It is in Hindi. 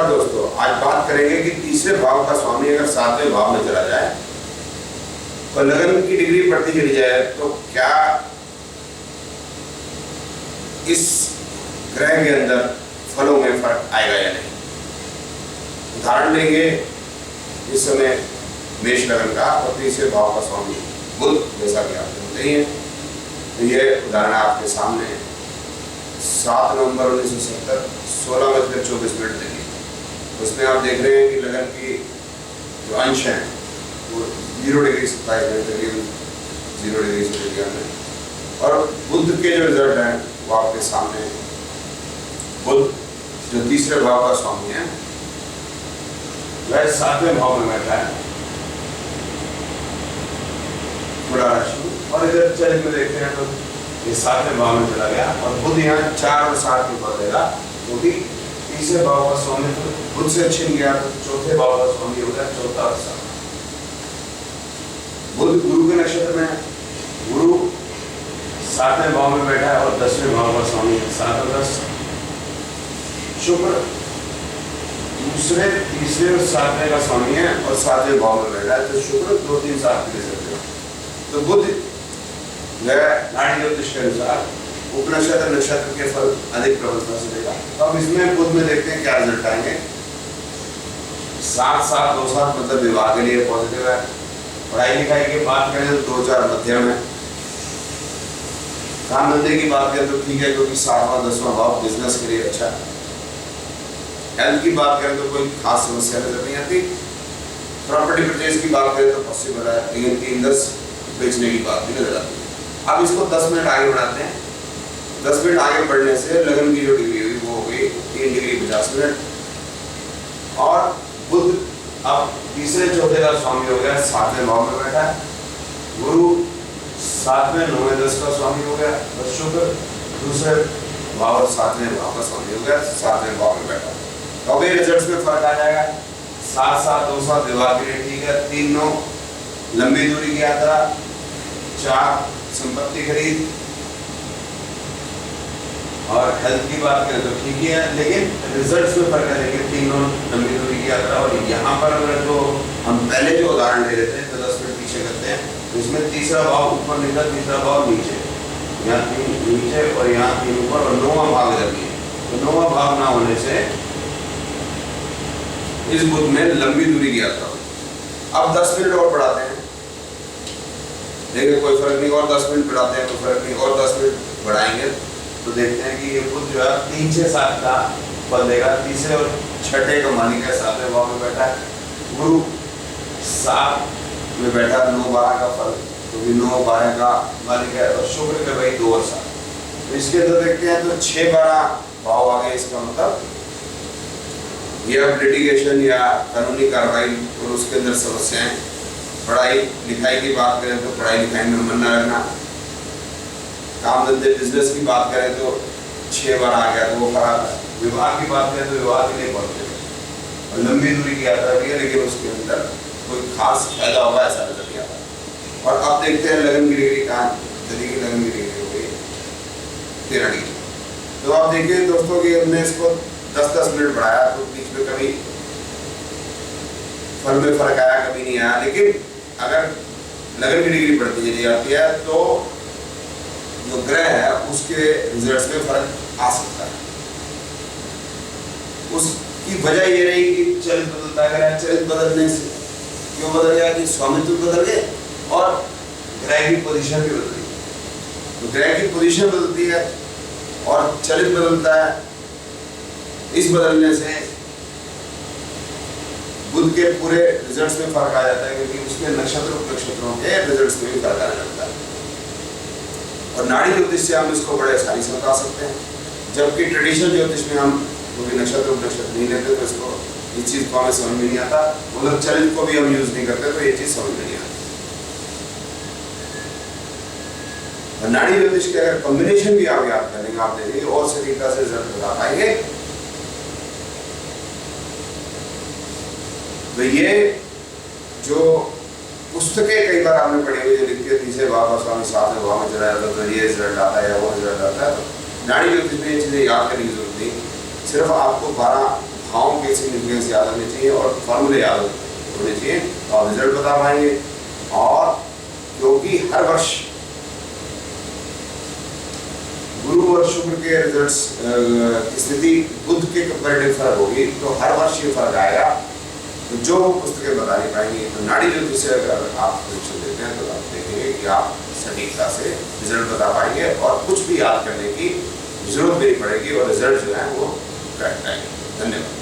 नमस्कार दोस्तों, आज बात करेंगे कि तीसरे भाव का स्वामी अगर सातवें भाव में चला जाए और लगन की डिग्री बढ़ती चली जाए तो क्या इस ग्रह के अंदर फलों में फर्क आएगा या नहीं। उदाहरण लेंगे इस समय मेष लगन का और तीसरे भाव का स्वामी बुध, जैसा कि आप जानते ही हैं। तो ये उदाहरण आपके सामने 7 नवंबर 1970 16:24 देखिए। उसमें आप देख रहे हैं कि लगन की जो अंश हैं वो 0 डिग्री 27 मिनट तकरीबन 0 डिग्री से विज्ञान में, और बुध के जो रिजल्ट हैं वो आपके सामने हैं। बुध जो तीसरे भाव का स्वामी है वह 7वें भाव में बैठा है तुला राशि, और इधर चरित्र में देखते हैं तो ये 7वें भाव में चला गया और बुध यहाँ 4 और 7 में बढ़ेगा, क्योंकि तीसरे भाव का स्वामी तो बुध से छिन गया तो चौथे भाव का स्वामी हो गया चौथा और 7। बुध गुरु के नक्षत्र में है, गुरु 7वें भाव में बैठा है और 10वें भाव का स्वामी है 7 और 10। शुक्र दूसरे, तीसरे और 7वें का स्वामी है और 7वें भाव में बैठा है, तो शुक्र 2, 3, 7 ले सकते हो। तो बुध नाड़ी ज्योतिष के अनुसार उपनक्षत्र नक्षत्र के फल अधिक प्रबलता से देगा। तो अब इसमें बुध में देखते हैं क्या रिजल्ट आएंगे। 7, 7, 2, 7 मतलब विवाह के लिए पॉजिटिव है। पढ़ाई लिखाई की बात करें तो 2, 4 मध्यम है। काम धंधे की बात करें तो ठीक है, क्योंकि 7वां 10वां भाव बिजनेस के लिए अच्छा है। हेल्थ की बात करें तो कोई खास समस्या नजर नहीं आती। प्रॉपर्टी परचेज की बात करें तो पॉसिबल है, लेकिन 3-10 बेचने की बात भी नजर आती है। अब इसको 10 मिनट आगे बढ़ाते हैं। 10 मिनट आगे बढ़ने से लगन की जो डिग्री हुई वो हो गई 3 डिग्री 50 मिनट, और बुध अब तीसरे चौथे का स्वामी हो गया 7वें भाव में बैठा है। गुरु 7वें 9वें 10 का स्वामी हो गया, और शुक्र दूसरे भाव और 7वें भाव का स्वामी हो गया 7वें भाव में बैठा। तो अब ये रिजल्ट्स में फर्क आ जाएगा। 7, 7, 2, 7 विवाह के लिए ठीक है। 3, 9 लंबी दूरी की यात्रा। 4 संपत्ति खरीद, और हेल्थ की बात करें तो ठीक ही है, लेकिन रिजल्ट्स में फर्क है। लेकिन 3, 9 लंबी दूरी की यात्रा, और यहाँ पर अगर जो हम पहले जो उदाहरण ले लेते हैं तो 10 मिनट पीछे करते हैं, तो इसमें तीसरा भाव ऊपर लिखा, तीसरा भाव नीचे, यहाँ 3 नीचे और यहाँ 3 ऊपर, और 9वां भाव इधर भी है। तो 9वां भाव ना होने से इस बुध में लंबी दूरी की यात्रा होगी। अब 10 मिनट और बढ़ाते हैं, देखिए कोई फर्क नहीं, और 10 मिनट बढ़ाते हैं कोई फर्क नहीं, और 10 मिनट बढ़ाएंगे तो देखते हैं कि ये बुध जो है 3, 6, 7 का फल देगा। तीसरे और छठे का मालिक है 7वें भाव में बैठा है। गुरु 7 में बैठा 9, 12 का फल, क्योंकि 9, 12 का मालिक है, और शुक्र के भाई 2 और 7। तो इसके अंदर देखते हैं तो 6, 12 भाव आ गए। इसका मतलब ये अब लिटिगेशन या कानूनी कार्रवाई और उसके अंदर समस्याएं। पढ़ाई लिखाई की बात करें तो पढ़ाई लिखाई में मन न रखना। काम धंधे बिजनेस की बात करें तो 6 बार आ गया तो वो खराब है। विवाह की बात करें तो विवाह के लिए बहुत है, और लंबी दूरी की यात्रा भी है, लेकिन उसके अंदर कोई खास फायदा होगा ऐसा नजर नहीं आता। और अब देखते हैं लगन की डिग्री कहाँ चली गई। लगन की डिग्री हो गई 13 डिग्री। तो आप देखिए दोस्तों कि हमने इसको 10-10 मिनट बढ़ाया, तो बीच में कभी फल में फर्क आया, कभी नहीं आया। लेकिन अगर लगन की डिग्री बढ़ती चली जाती है तो जो ग्रह है उसके रिजल्ट्स में फर्क आ सकता है। उसकी वजह ये रही कि चरित्र बदलता गया। चरित्र बदलने से क्यों बदल गया कि स्वामित्व बदल गए और ग्रह की पोजीशन भी बदल गई। तो ग्रह की पोजीशन बदलती है और चरित्र बदलता है। इस बदलने से बुध के पूरे रिजल्ट्स में फर्क आ जाता है, क्योंकि उसके नक्षत्र उपनक्षत्रों के रिजल्ट्स में भी फर्क आने लगता है। और नाड़ी ज्योतिष से हम इसको बड़े आसानी से बता सकते हैं, जबकि ट्रेडिशनल ज्योतिष में हम क्योंकि नक्षत्र उपनक्षत्र नहीं लेते तो इसको इस चीज को हमें समझ में नहीं आता। मतलब चरित्र को भी हम यूज नहीं करते तो ये चीज समझ में नहीं आती। और नाड़ी ज्योतिष के अगर कॉम्बिनेशन भी आप याद करेंगे, आप देखिए और सटीकता से रिजल्ट बता पाएंगे। तो ये जो पुस्तकें कई बार आपने पढ़ी हुई जो लिखती है तीसरे भाव का स्वामी 7वें भाव में चला जाता है तो ये रिजल्ट आता है या वो रिजल्ट आता है, तो नाड़ी ज्योतिष में ये चीजें याद करने की जरूरत नहीं। सिर्फ आपको 12 भावों के के सिग्निफिकेंस याद होने चाहिए और फॉर्मूले याद होने चाहिए, तो आप रिजल्ट बता पाएंगे। और क्योंकि हर वर्ष गुरु और शुक्र के रिजल्ट्स की स्थिति बुध के कंपैरेटिव फर्क होगी, तो हर वर्ष ये फर्क आएगा। तो जो पुस्तकें बता नहीं पाएंगी, तो नाड़ी ज्योतिष से अगर आप परीक्षण देते हैं तो आप देखेंगे कि आप सटीकता से रिजल्ट बता पाएंगे और कुछ भी याद करने की जरूरत नहीं पड़ेगी और रिजल्ट जो है वो करेक्ट आएंगे। धन्यवाद।